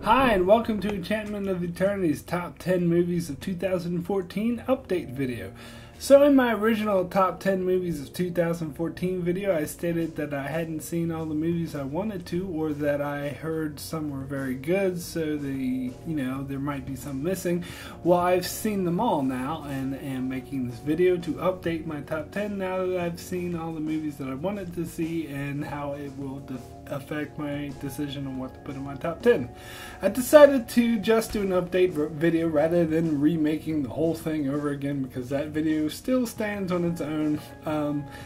Hi, and welcome to Enchantment of Eternity's Top 10 Movies of 2014 update video. So in my original Top 10 Movies of 2014 video, I stated that I hadn't seen all the movies I wanted to, or that I heard some were very good, so there might be some missing. Well, I've seen them all now, and am making this video to update my Top 10 now that I've seen all the movies that I wanted to see and how it will affect my decision on what to put in my top 10. I decided to just do an update video rather than remaking the whole thing over again, because that video still stands on its own.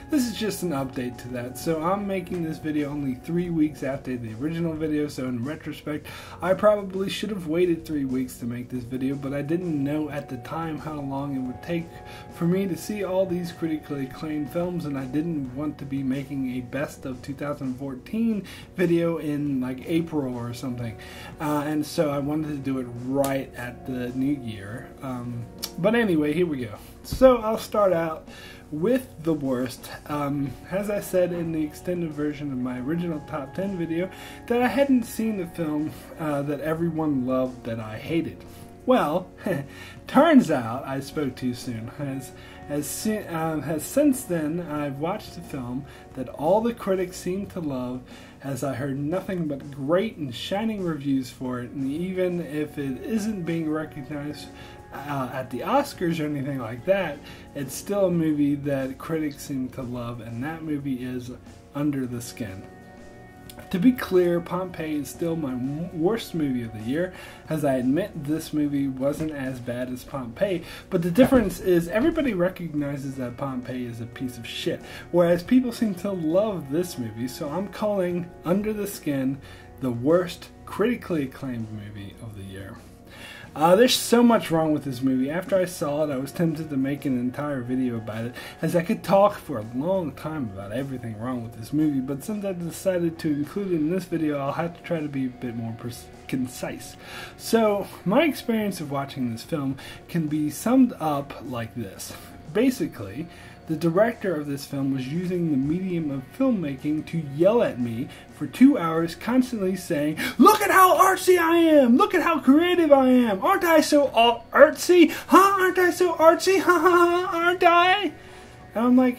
This is just an update to that. So I'm making this video only 3 weeks after the original video, so in retrospect I probably should have waited 3 weeks to make this video, but I didn't know at the time how long it would take for me to see all these critically acclaimed films, and I didn't want to be making a best of 2014 video in like April or something, and so I wanted to do it right at the new year. But anyway, here we go. So I'll start out with the worst. As I said in the extended version of my original top 10 video, that I hadn't seen the film that everyone loved that I hated. Well, turns out I spoke too soon. Since then, I've watched the film that all the critics seem to love, as I heard nothing but great and shining reviews for it, and even if it isn't being recognized at the Oscars or anything like that, it's still a movie that critics seem to love, and that movie is Under the Skin. To be clear, Pompeii is still my worst movie of the year, as I admit this movie wasn't as bad as Pompeii, but the difference is everybody recognizes that Pompeii is a piece of shit, whereas people seem to love this movie, so I'm calling Under the Skin the worst critically acclaimed movie of the year. There's so much wrong with this movie. After I saw it, I was tempted to make an entire video about it, as I could talk for a long time about everything wrong with this movie, but since I decided to include it in this video, I'll have to try to be a bit more concise. So, my experience of watching this film can be summed up like this. Basically, the director of this film was using the medium of filmmaking to yell at me for 2 hours, constantly saying, "Look at how artsy I am! Look at how creative I am! Aren't I so artsy? Huh? Aren't I so artsy? Ha ha ha! Aren't I?" And I'm like,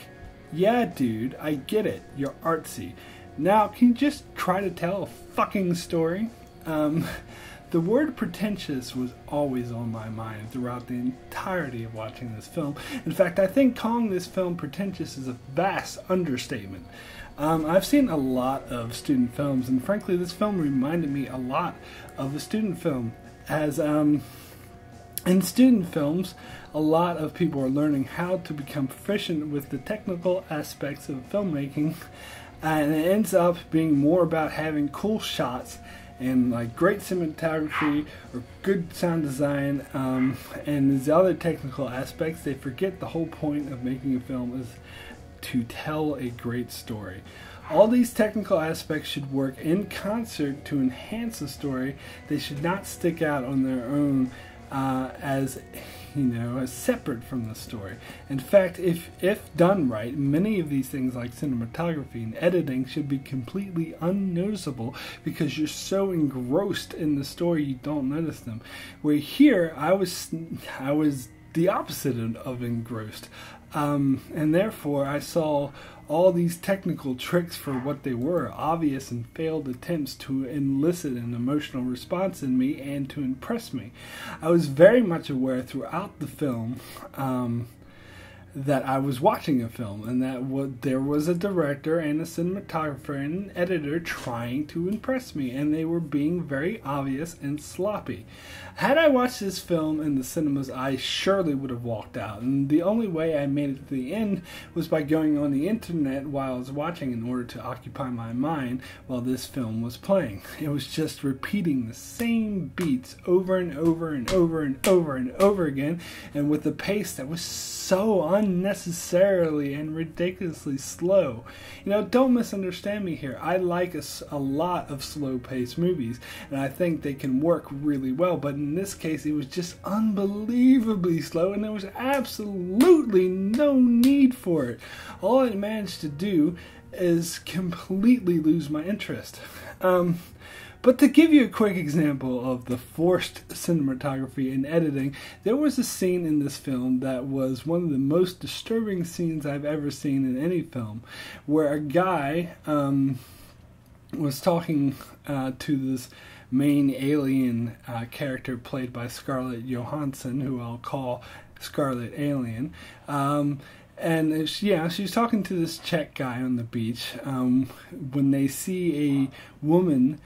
yeah, dude, I get it. You're artsy. Now, can you just try to tell a fucking story? The word pretentious was always on my mind throughout the entirety of watching this film. In fact, I think calling this film pretentious is a vast understatement. I've seen a lot of student films, and frankly, this film reminded me a lot of a student film. As in student films, a lot of people are learning how to become proficient with the technical aspects of filmmaking, and it ends up being more about having cool shots and like great cinematography or good sound design, and these other technical aspects. They forget the whole point of making a film is to tell a great story. All these technical aspects should work in concert to enhance the story. They should not stick out on their own as separate from the story. In fact, if done right, many of these things like cinematography and editing should be completely unnoticeable, because you're so engrossed in the story you don't notice them. Where here, I was the opposite of engrossed, and therefore I saw all these technical tricks for what they were, obvious and failed attempts to elicit an emotional response in me and to impress me. I was very much aware throughout the film that I was watching a film, and that there was a director and a cinematographer and an editor trying to impress me, and they were being very obvious and sloppy. Had I watched this film in the cinemas, I surely would have walked out, and the only way I made it to the end was by going on the internet while I was watching in order to occupy my mind while this film was playing. It was just repeating the same beats over and over and over and over and over again, and with a pace that was so unnecessarily and ridiculously slow. Don't misunderstand me here. I like a lot of slow-paced movies, and I think they can work really well, but in this case it was just unbelievably slow, and there was absolutely no need for it. All it managed to do is completely lose my interest. But to give you a quick example of the forced cinematography and editing, there was a scene in this film that was one of the most disturbing scenes I've ever seen in any film, where a guy was talking to this main alien character played by Scarlett Johansson, who I'll call Scarlet Alien. And she's talking to this Czech guy on the beach when they see a woman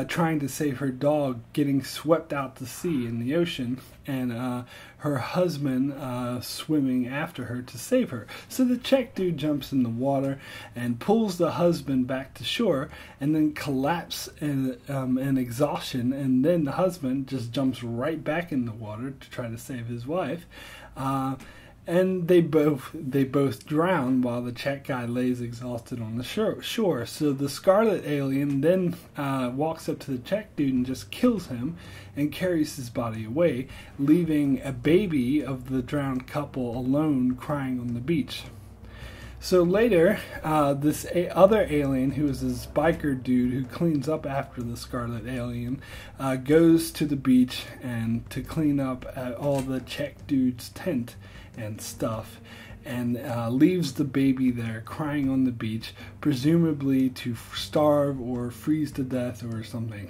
trying to save her dog getting swept out to sea in the ocean, and her husband swimming after her to save her. So the Czech dude jumps in the water and pulls the husband back to shore, and then collapses in exhaustion, and then the husband just jumps right back in the water to try to save his wife. And they both drown while the Czech guy lays exhausted on the shore. So the Scarlet Alien then walks up to the Czech dude and just kills him and carries his body away, leaving a baby of the drowned couple alone crying on the beach. So later, this other alien, who is this biker dude who cleans up after the Scarlet Alien, goes to the beach and to clean up all the Czech dude's tent and stuff, and leaves the baby there crying on the beach, presumably to starve or freeze to death or something.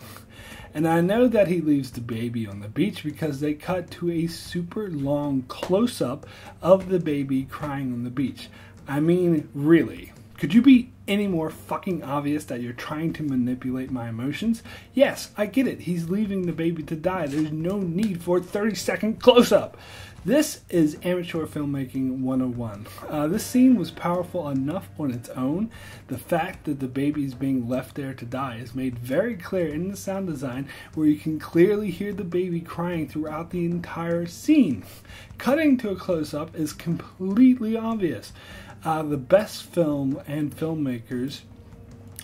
And I know that he leaves the baby on the beach because they cut to a super long close-up of the baby crying on the beach. I mean, really? Could you be any more fucking obvious that you're trying to manipulate my emotions? Yes, I get it. He's leaving the baby to die. There's no need for a 30-second close-up. This is amateur filmmaking 101. This scene was powerful enough on its own. The fact that the baby is being left there to die is made very clear in the sound design, where you can clearly hear the baby crying throughout the entire scene. Cutting to a close-up is completely obvious. The best film and filmmakers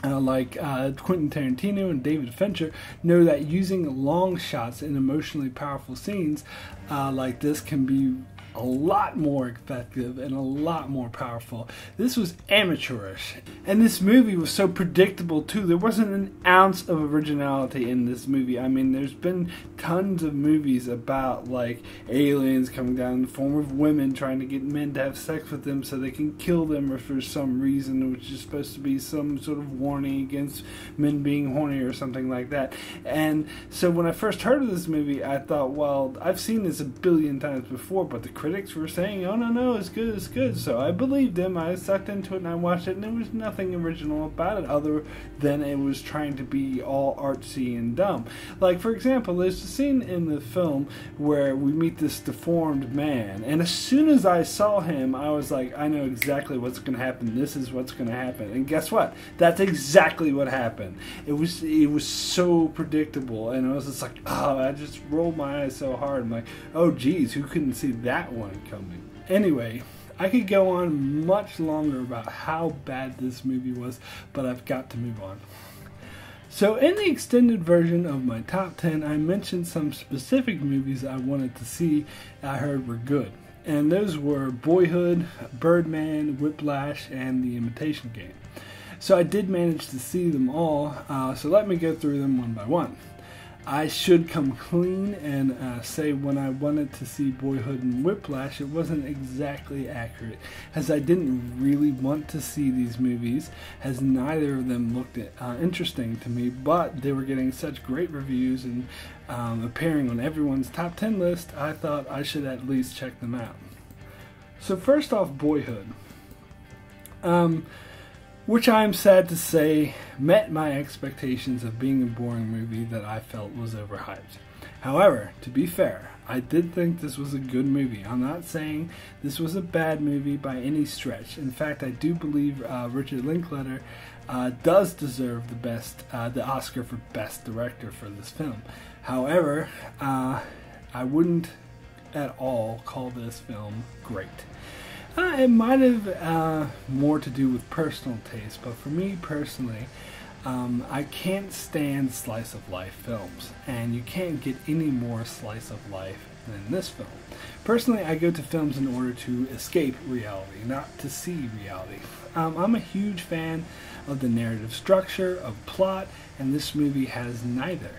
like Quentin Tarantino and David Fincher know that using long shots in emotionally powerful scenes like this can be a lot more effective and a lot more powerful. This was amateurish, and this movie was so predictable too. There wasn't an ounce of originality in this movie. I mean, there's been tons of movies about like aliens coming down in the form of women trying to get men to have sex with them so they can kill them, or for some reason, which is supposed to be some sort of warning against men being horny or something like that. And so when I first heard of this movie, I thought, well, I've seen this a billion times before, but the critics were saying, oh no, it's good. So I believed them. I sucked into it and I watched it, and there was nothing original about it other than it was trying to be all artsy and dumb. Like, for example, there's a scene in the film where we meet this deformed man, and as soon as I saw him, I was like, I know exactly what's going to happen. This is what's going to happen. And guess what? That's exactly what happened. It was so predictable, and I was just like, oh, I just rolled my eyes so hard. I'm like, oh geez, who couldn't see that one coming? Anyway, I could go on much longer about how bad this movie was, but I've got to move on. So in the extended version of my top 10, I mentioned some specific movies I wanted to see I heard were good. And those were Boyhood, Birdman, Whiplash, and The Imitation Game. So I did manage to see them all, so let me go through them one by one. I should come clean and say when I wanted to see Boyhood and Whiplash, it wasn't exactly accurate, as I didn't really want to see these movies, as neither of them looked interesting to me, but they were getting such great reviews and appearing on everyone's top 10 list, I thought I should at least check them out. So first off, Boyhood. Which I am sad to say met my expectations of being a boring movie that I felt was overhyped. However, to be fair, I did think this was a good movie. I'm not saying this was a bad movie by any stretch. In fact, I do believe Richard Linklater does deserve the Oscar for Best Director for this film. However, I wouldn't at all call this film great. It might have more to do with personal taste, but for me personally, I can't stand slice of life films, and you can't get any more slice of life than this film. Personally, I go to films in order to escape reality, not to see reality. I'm a huge fan of the narrative structure, of plot, and this movie has neither.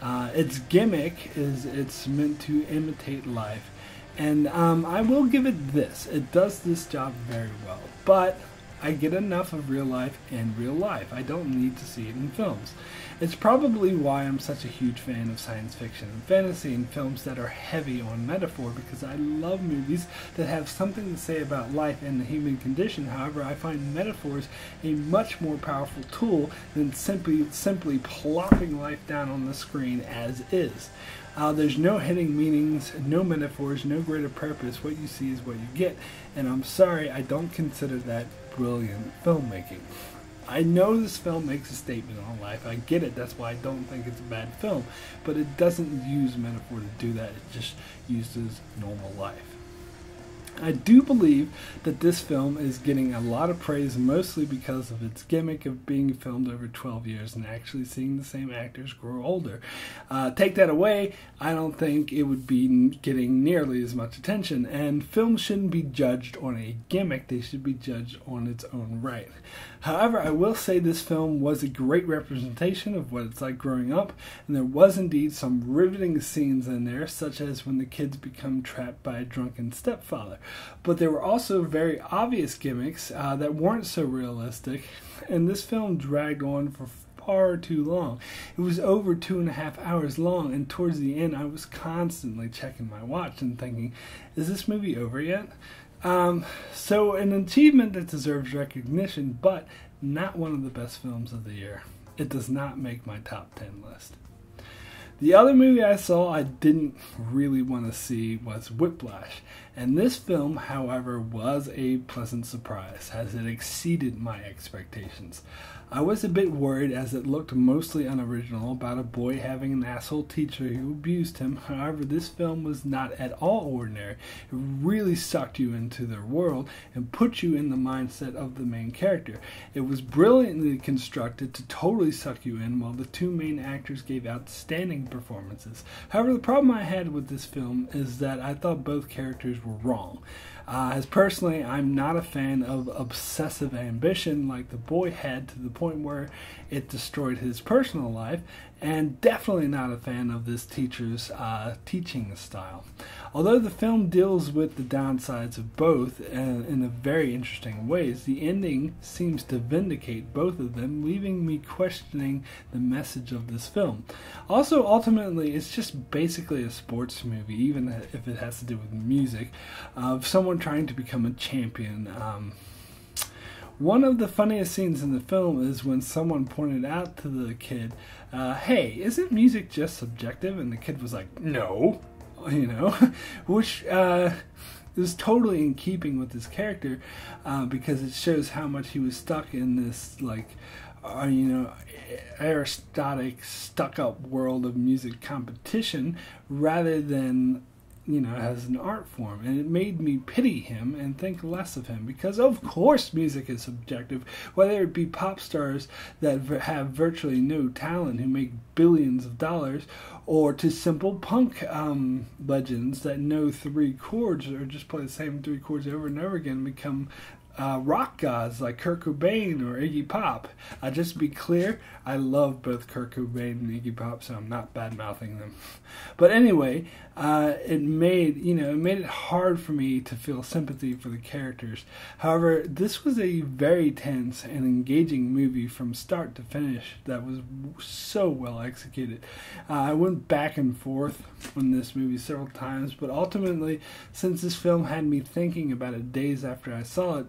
Its gimmick is it's meant to imitate life, and I will give it this. It does this job very well, but I get enough of real life in real life. I don't need to see it in films. It's probably why I'm such a huge fan of science fiction and fantasy and films that are heavy on metaphor, because I love movies that have something to say about life and the human condition. However, I find metaphors a much more powerful tool than simply plopping life down on the screen as is. There's no hidden meanings, no metaphors, no greater purpose. What you see is what you get. And I'm sorry, I don't consider that brilliant filmmaking. I know this film makes a statement on life. I get it. That's why I don't think it's a bad film. But it doesn't use metaphor to do that. It just uses normal life. I do believe that this film is getting a lot of praise, mostly because of its gimmick of being filmed over 12 years and actually seeing the same actors grow older. Take that away, I don't think it would be getting nearly as much attention, and films shouldn't be judged on a gimmick, they should be judged on its own right. However, I will say this film was a great representation of what it's like growing up, and there was indeed some riveting scenes in there, such as when the kids become trapped by a drunken stepfather. But there were also very obvious gimmicks that weren't so realistic, and this film dragged on for far too long. It was over 2.5 hours long, and towards the end I was constantly checking my watch and thinking, is this movie over yet? So an achievement that deserves recognition, but not one of the best films of the year. It does not make my top 10 list. The other movie I saw I didn't really want to see was Whiplash, and this film, however, was a pleasant surprise as it exceeded my expectations. I was a bit worried as it looked mostly unoriginal about a boy having an asshole teacher who abused him. However, this film was not at all ordinary. It really sucked you into their world and put you in the mindset of the main character. It was brilliantly constructed to totally suck you in, while the two main actors gave outstanding performances. However, the problem I had with this film is that I thought both characters were wrong. As personally, I'm not a fan of obsessive ambition like the boy had, to the point where it destroyed his personal life, and definitely not a fan of this teacher's teaching style. Although the film deals with the downsides of both in a very interesting ways, the ending seems to vindicate both of them, leaving me questioning the message of this film. Also, ultimately, it's just basically a sports movie, even if it has to do with music, of someone trying to become a champion. One of the funniest scenes in the film is when someone pointed out to the kid, hey, isn't music just subjective? And the kid was like, no, which is totally in keeping with his character, because it shows how much he was stuck in this, Aristotic, stuck-up world of music competition rather than as an art form. And it made me pity him and think less of him, because of course music is subjective, whether it be pop stars that have virtually no talent who make billions of dollars, or to simple punk legends that know 3 chords or just play the same 3 chords over and over again and become rock gods like Kurt Cobain or Iggy Pop. Just to be clear, I love both Kurt Cobain and Iggy Pop, so I'm not bad-mouthing them. But anyway, it made it hard for me to feel sympathy for the characters. However, this was a very tense and engaging movie from start to finish that was so well executed. I went back and forth on this movie several times, but ultimately, since this film had me thinking about it days after I saw it,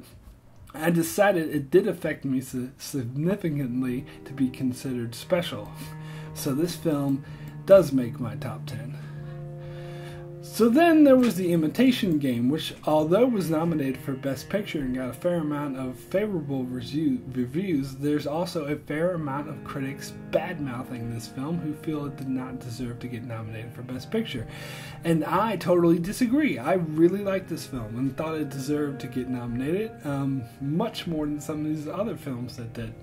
I decided it did affect me significantly to be considered special. So this film does make my top 10. So then there was The Imitation Game, which, although was nominated for Best Picture and got a fair amount of favorable reviews, there's also a fair amount of critics bad-mouthing this film who feel it did not deserve to get nominated for Best Picture. And I totally disagree. I really liked this film and thought it deserved to get nominated, much more than some of these other films that did.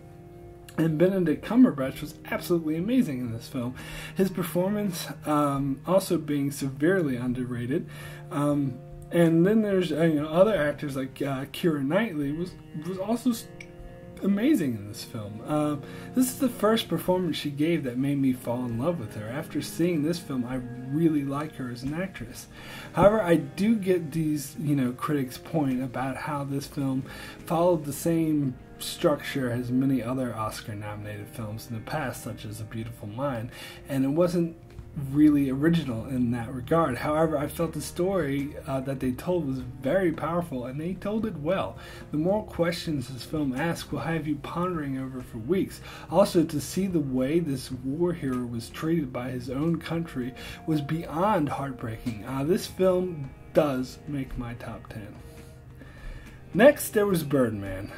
And Benedict Cumberbatch was absolutely amazing in this film. His performance also being severely underrated. And then there's other actors like Keira Knightley was also amazing in this film. This is the first performance she gave that made me fall in love with her. After seeing this film, I really like her as an actress. However, I do get these critics' point about how this film followed the same structure as many other Oscar-nominated films in the past, such as A Beautiful Mind, and it wasn't really original in that regard. However, I felt the story that they told was very powerful, and they told it well. The moral questions this film asks will have you pondering over for weeks. Also, to see the way this war hero was treated by his own country was beyond heartbreaking. This film does make my top 10. Next, there was Birdman.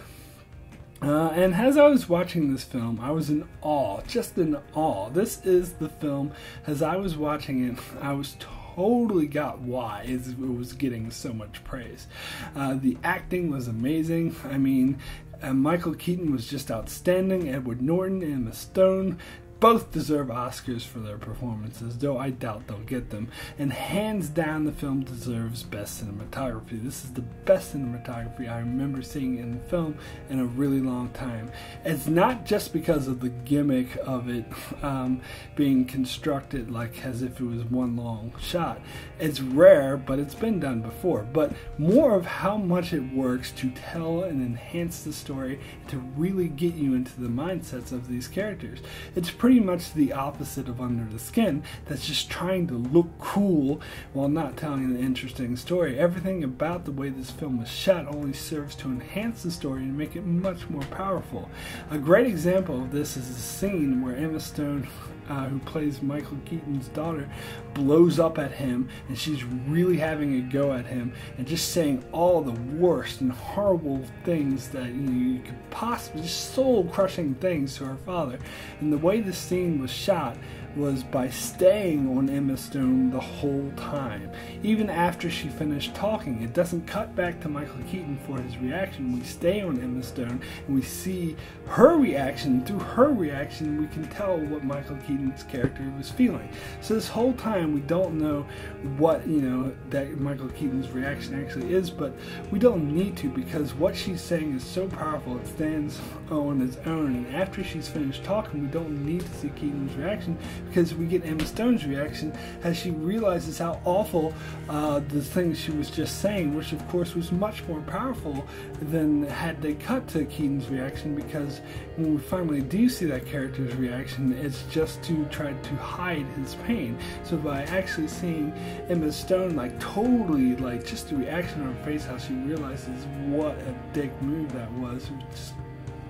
And as I was watching this film, I was in awe, just in awe. This is the film, as I was watching it, I was totally got why it was getting so much praise. The acting was amazing. I mean, Michael Keaton was just outstanding. Edward Norton and Emma Stone both deserve Oscars for their performances, though I doubt they'll get them. And hands down, the film deserves Best Cinematography. This is the best cinematography I remember seeing in the film in a really long time. It's not just because of the gimmick of it being constructed like as if it was one long shot. It's rare, but it's been done before. But more of how much it works to tell and enhance the story, to really get you into the mindsets of these characters. It's pretty much the opposite of Under the Skin, that's just trying to look cool while not telling an interesting story. Everything about the way this film is shot only serves to enhance the story and make it much more powerful. A great example of this is the scene where Emma Stone, who plays Michael Keaton's daughter, blows up at him, and she's really having a go at him and just saying all the worst and horrible things that you could possibly, just soul-crushing things to her father. And the way the scene was shot was by staying on Emma Stone the whole time. Even after she finished talking, it doesn't cut back to Michael Keaton for his reaction. We stay on Emma Stone and we see her reaction. Through her reaction, we can tell what Michael Keaton's character was feeling. So this whole time, we don't know what, that Michael Keaton's reaction actually is, but we don't need to, because what she's saying is so powerful, it stands on its own. And after she's finished talking, we don't need to see Keaton's reaction, because we get Emma Stone's reaction as she realizes how awful the things she was just saying, which of course was much more powerful than had they cut to Keaton's reaction, because when we finally do see that character's reaction, it's just to try to hide his pain. So by actually seeing Emma Stone totally, just the reaction on her face, how she realizes what a dick move that was, just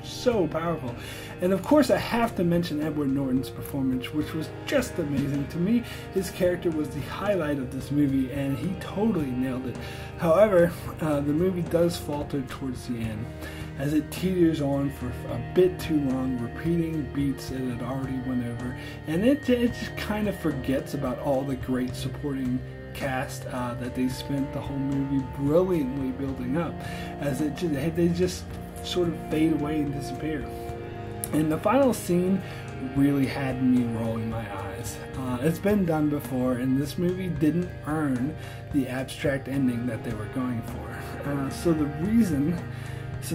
so powerful. And of course I have to mention Edward Norton's performance, which was just amazing. To me, his character was the highlight of this movie, and he totally nailed it. However, the movie does falter towards the end, as it teeters on for a bit too long, repeating beats it had already went over, and it just kind of forgets about all the great supporting cast that they spent the whole movie brilliantly building up, as they just sort of fade away and disappear. And the final scene really had me rolling my eyes. It's been done before, and this movie didn't earn the abstract ending that they were going for. So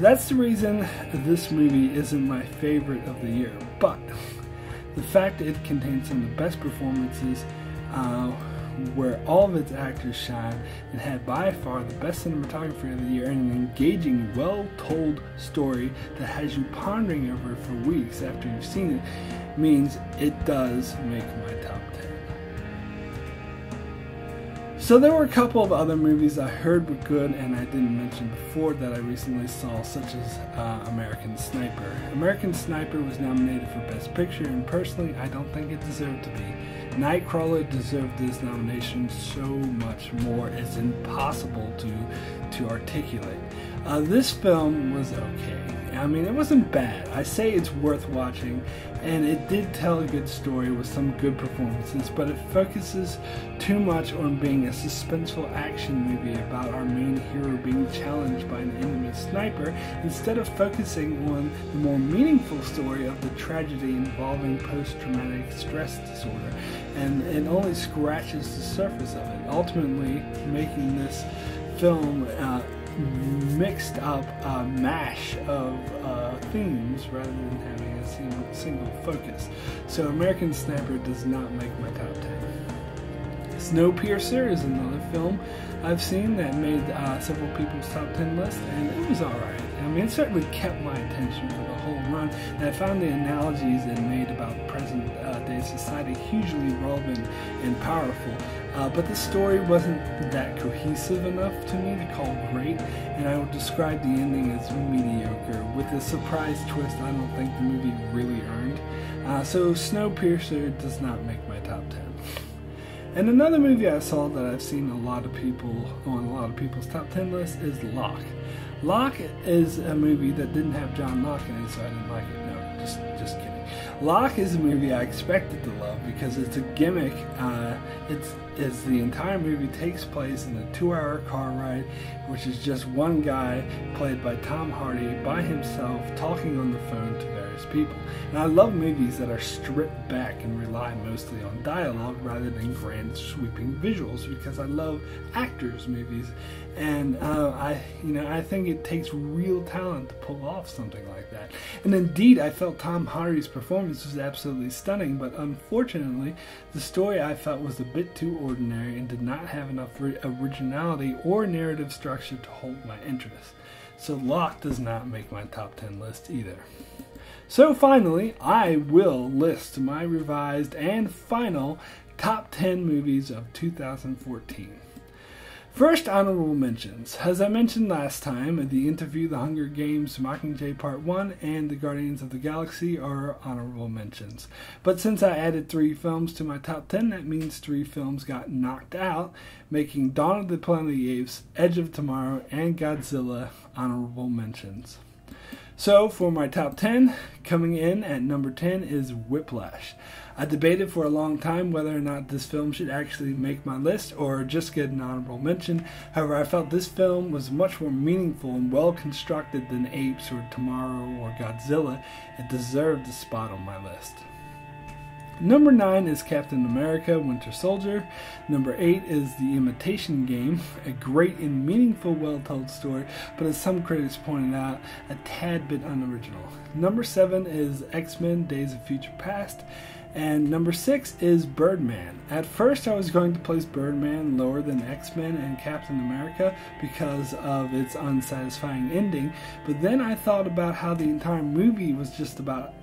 that's the reason this movie isn't my favorite of the year. But the fact that it contains some of the best performances, where all of its actors shine, and had by far the best cinematography of the year, and an engaging, well-told story that has you pondering over it for weeks after you've seen it, means it does make my top 10. So there were a couple of other movies I heard were good and I didn't mention before that I recently saw, such as American Sniper. American Sniper was nominated for Best Picture, and personally, I don't think it deserved to be. Nightcrawler deserved this nomination so much more. It's impossible to articulate. This film was okay. I mean, it wasn't bad. I say it's worth watching, and it did tell a good story with some good performances, but it focuses too much on being a suspenseful action movie about our main hero being challenged by an enemy sniper, instead of focusing on the more meaningful story of the tragedy involving post-traumatic stress disorder, and it only scratches the surface of it, ultimately making this film mixed up mash of themes rather than having a single focus. So American Sniper does not make my top 10. Snowpiercer is another film I've seen that made several people's top 10 list, and it was alright. I mean, it certainly kept my attention for the whole run, and I found the analogies it made about present day society hugely relevant and powerful. But the story wasn't that cohesive enough to me to call great, and I would describe the ending as mediocre, with a surprise twist I don't think the movie really earned. So Snowpiercer does not make my top 10. And another movie I saw that I've seen a lot of people on a lot of people's top 10 list is Locke. Locke is a movie that didn't have John Locke in it, so I didn't like it. No, just kidding. Locke is a movie I expected to love because it's a gimmick. It's the entire movie takes place in a 2-hour car ride, which is just one guy played by Tom Hardy by himself talking on the phone to various people. And I love movies that are stripped back and rely mostly on dialogue rather than grand sweeping visuals, because I love actors movies, and I think it takes real talent to pull off something like that. And indeed, I felt Tom Hardy's performance was absolutely stunning, but unfortunately, the story I felt was a bit too ordinary and did not have enough originality or narrative structure to hold my interest. So Locke does not make my top 10 list either. So finally, I will list my revised and final top 10 movies of 2014. First, honorable mentions. As I mentioned last time, The Interview, The Hunger Games, Mockingjay Part 1, and The Guardians of the Galaxy are honorable mentions. But since I added 3 films to my top 10, that means 3 films got knocked out, making Dawn of the Planet of the Apes, Edge of Tomorrow, and Godzilla honorable mentions. So, for my top 10, coming in at number 10 is Whiplash. I debated for a long time whether or not this film should actually make my list or just get an honorable mention. However, I felt this film was much more meaningful and well constructed than Apes or Tomorrow or Godzilla. It deserved a spot on my list. Number 9 is Captain America: Winter Soldier. Number 8 is The Imitation Game, a great and meaningful, well-told story, but as some critics pointed out, a tad bit unoriginal. Number 7 is X-Men: Days of Future Past. And number 6 is Birdman. At first I was going to place Birdman lower than X-Men and Captain America because of its unsatisfying ending, but then I thought about how the entire movie was just about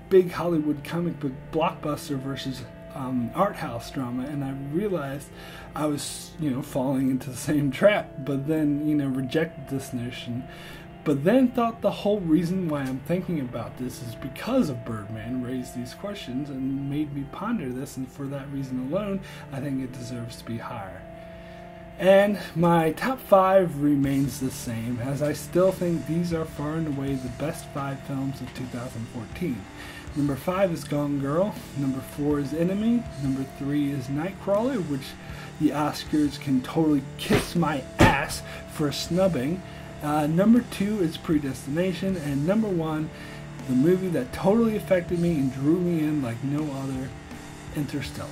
big Hollywood comic book blockbuster versus art house drama, and I realized I was, falling into the same trap, but then, rejected this notion. But then thought the whole reason why I'm thinking about this is because of Birdman raised these questions and made me ponder this, and for that reason alone, I think it deserves to be higher. And my top 5 remains the same, as I still think these are far and away the best 5 films of 2014. Number 5 is Gone Girl, number 4 is Enemy, number 3 is Nightcrawler, which the Oscars can totally kiss my ass for snubbing. Number 2 is Predestination, and number 1, the movie that totally affected me and drew me in like no other, Interstellar.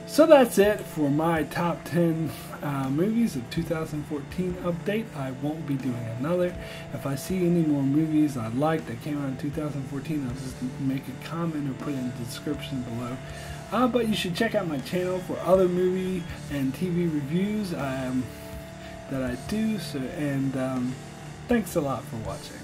So that's it for my top 10 movies of 2014 update. I won't be doing another. If I see any more movies I like that came out in 2014, I'll just make a comment or put it in the description below. But you should check out my channel for other movie and TV reviews that I do, and thanks a lot for watching.